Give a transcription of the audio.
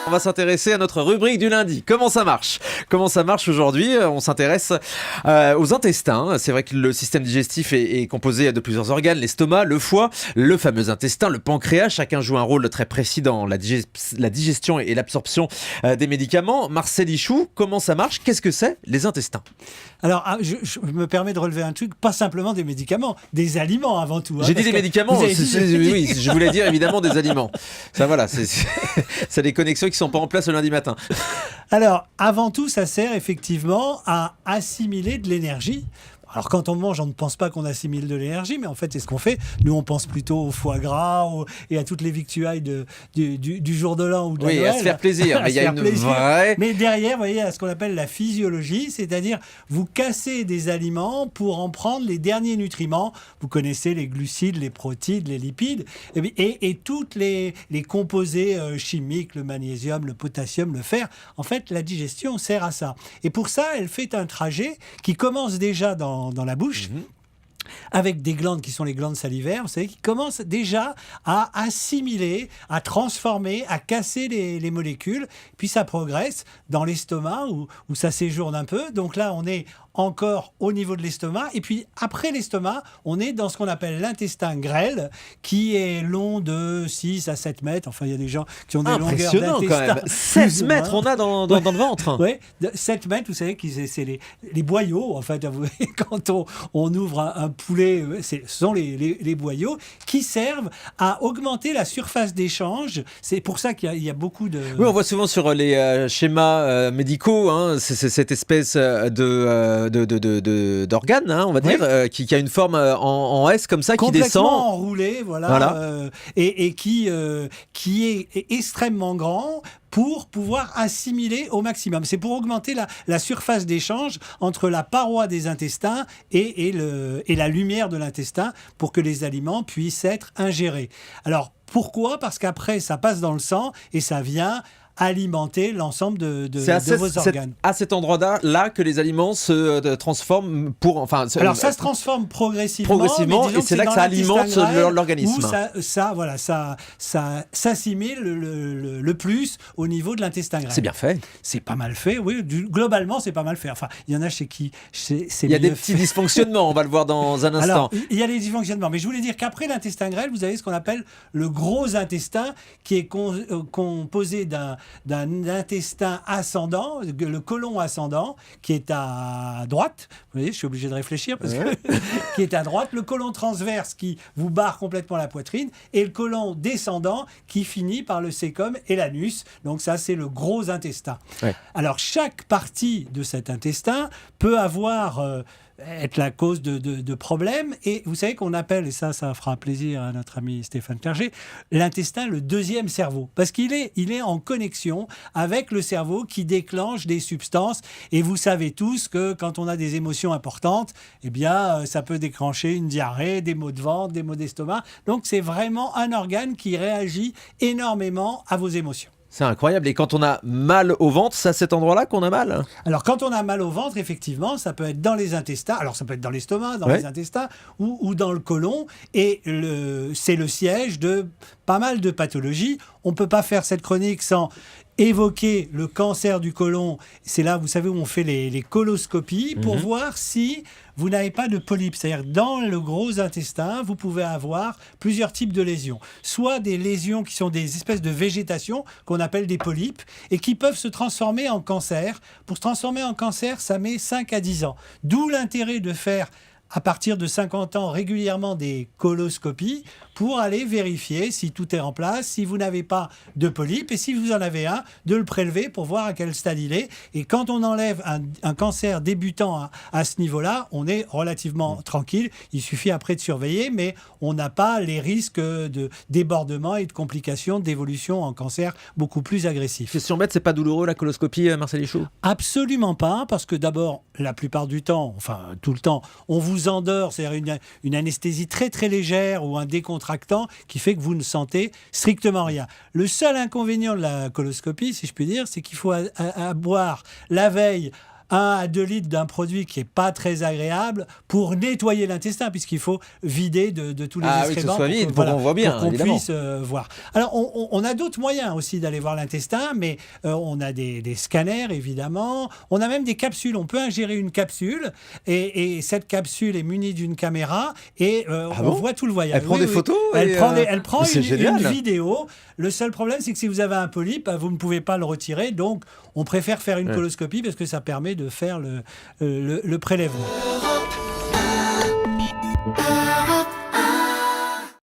On va s'intéresser à notre rubrique du lundi. Comment ça marche aujourd'hui? On s'intéresse aux intestins. C'est vrai que le système digestif est composé de plusieurs organes, l'estomac, le foie, le fameux intestin, le pancréas. Chacun joue un rôle très précis dans la digestion et l'absorption des médicaments. Marcel Ichou, comment ça marche? Qu'est-ce que c'est les intestins? Alors, je me permets de relever un truc, pas simplement des médicaments, des aliments avant tout. J'ai dit des médicaments, oui, je voulais dire évidemment des aliments. Ça voilà, c'est des connexions qui sont pas en place le lundi matin. Alors, avant tout, ça sert effectivement à assimiler de l'énergie. Alors, quand on mange, on ne pense pas qu'on assimile de l'énergie, mais en fait, c'est ce qu'on fait. Nous, on pense plutôt au foie gras et à toutes les victuailles du jour de l'an ou de la Noël. Oui, à se faire plaisir. Mais il y a une vraie... Mais derrière, vous voyez, à ce qu'on appelle la physiologie, c'est-à-dire vous cassez des aliments pour en prendre les derniers nutriments. Vous connaissez les glucides, les protides, les lipides et toutes les composés chimiques, le magnésium, le potassium, le fer. En fait, la digestion sert à ça. Et pour ça, elle fait un trajet qui commence déjà dans la bouche, avec des glandes qui sont les glandes salivaires, vous savez, qui commencent déjà à assimiler, à transformer, à casser les molécules. Puis ça progresse dans l'estomac où ça séjourne un peu. Donc là, on est encore au niveau de l'estomac. Et puis après l'estomac, on est dans ce qu'on appelle l'intestin grêle, qui est long de 6 à 7 mètres. Enfin, il y a des gens qui ont des longueurs d'intestin. Impressionnant quand même. 7 mètres on a dans le ventre. Oui, 7 mètres, vous savez, c'est les boyaux. En fait, quand on ouvre un poulet, ce sont les boyaux qui servent à augmenter la surface d'échange. C'est pour ça qu'il y a beaucoup de... Oui, on voit souvent sur les schémas médicaux, c'est cette espèce d'organe, on va dire, qui a une forme en S comme ça, qui descend. Complètement enroulé, voilà. Et qui est extrêmement grand pour pouvoir assimiler au maximum. C'est pour augmenter la surface d'échange entre la paroi des intestins et la lumière de l'intestin pour que les aliments puissent être ingérés. Alors, pourquoi ? Parce qu'après, ça passe dans le sang et ça vient alimenter l'ensemble de vos organes. C'est à cet endroit-là que les aliments se transforment Alors ça se transforme progressivement et c'est là que ça alimente l'organisme. Ça s'assimile le plus au niveau de l'intestin grêle. C'est bien fait. C'est pas mal fait, oui. Globalement, c'est pas mal fait. Enfin, il y en a chez qui c'est il y a des petits dysfonctionnements, on va le voir dans un instant. Alors, il y a des dysfonctionnements, mais je voulais dire qu'après l'intestin grêle, vous avez ce qu'on appelle le gros intestin, qui est composé d'un intestin ascendant, le côlon ascendant, qui est à droite. Vous voyez, je suis obligé de réfléchir parce que qui est à droite. Le côlon transverse qui vous barre complètement la poitrine et le côlon descendant qui finit par le cæcum et l'anus. Donc ça, c'est le gros intestin. Ouais. Alors, chaque partie de cet intestin peut être la cause de problèmes. Et vous savez qu'on appelle, et ça fera plaisir à notre ami Stéphane Clerget, l'intestin le deuxième cerveau. Parce qu'il est en connexion avec le cerveau qui déclenche des substances. Et vous savez tous que quand on a des émotions importantes, eh bien, ça peut déclencher une diarrhée, des maux de ventre, des maux d'estomac. Donc, c'est vraiment un organe qui réagit énormément à vos émotions. C'est incroyable. Et quand on a mal au ventre, c'est à cet endroit-là qu'on a mal? Alors, quand on a mal au ventre, effectivement, ça peut être dans les intestins. Alors, ça peut être dans l'estomac, dans les intestins ou dans le côlon. Et c'est le siège de pas mal de pathologies. On ne peut pas faire cette chronique sans évoquer le cancer du côlon. C'est là, vous savez, où on fait les coloscopies pour voir si vous n'avez pas de polypes. C'est-à-dire, dans le gros intestin, vous pouvez avoir plusieurs types de lésions. Soit des lésions qui sont des espèces de végétation qu'on appelle des polypes et qui peuvent se transformer en cancer. Pour se transformer en cancer, ça met 5 à 10 ans. D'où l'intérêt de faire à partir de 50 ans régulièrement des coloscopies pour aller vérifier si tout est en place, si vous n'avez pas de polype et si vous en avez un, de le prélever pour voir à quel stade il est. Et quand on enlève un cancer débutant à ce niveau-là, on est relativement tranquille. Il suffit après de surveiller, mais on n'a pas les risques de débordement et de complications d'évolution en cancer beaucoup plus agressifs. Question bête, c'est pas douloureux la coloscopie, Marcel Ichou? Absolument pas, parce que d'abord, la plupart du temps, enfin tout le temps, on vous endort, c'est-à-dire une anesthésie très très légère ou un décontractant qui fait que vous ne sentez strictement rien. Le seul inconvénient de la coloscopie, si je puis dire, c'est qu'il faut boire la veille 1 à 2 litres d'un produit qui n'est pas très agréable pour nettoyer l'intestin, puisqu'il faut vider de tous les Ah oui, que ce excréments soit vide, pour qu'on voit bien, pour qu'on évidemment. puisse voir. Alors, on a d'autres moyens aussi d'aller voir l'intestin, mais on a des scanners, évidemment. On a même des capsules. On peut ingérer une capsule, et cette capsule est munie d'une caméra, et on bon voit tout le voyage. Elle prend des photos Elle prend c'est une génial. vidéo. Le seul problème, c'est que si vous avez un polype, vous ne pouvez pas le retirer. Donc, on préfère faire une coloscopie parce que ça permet de faire le prélèvement.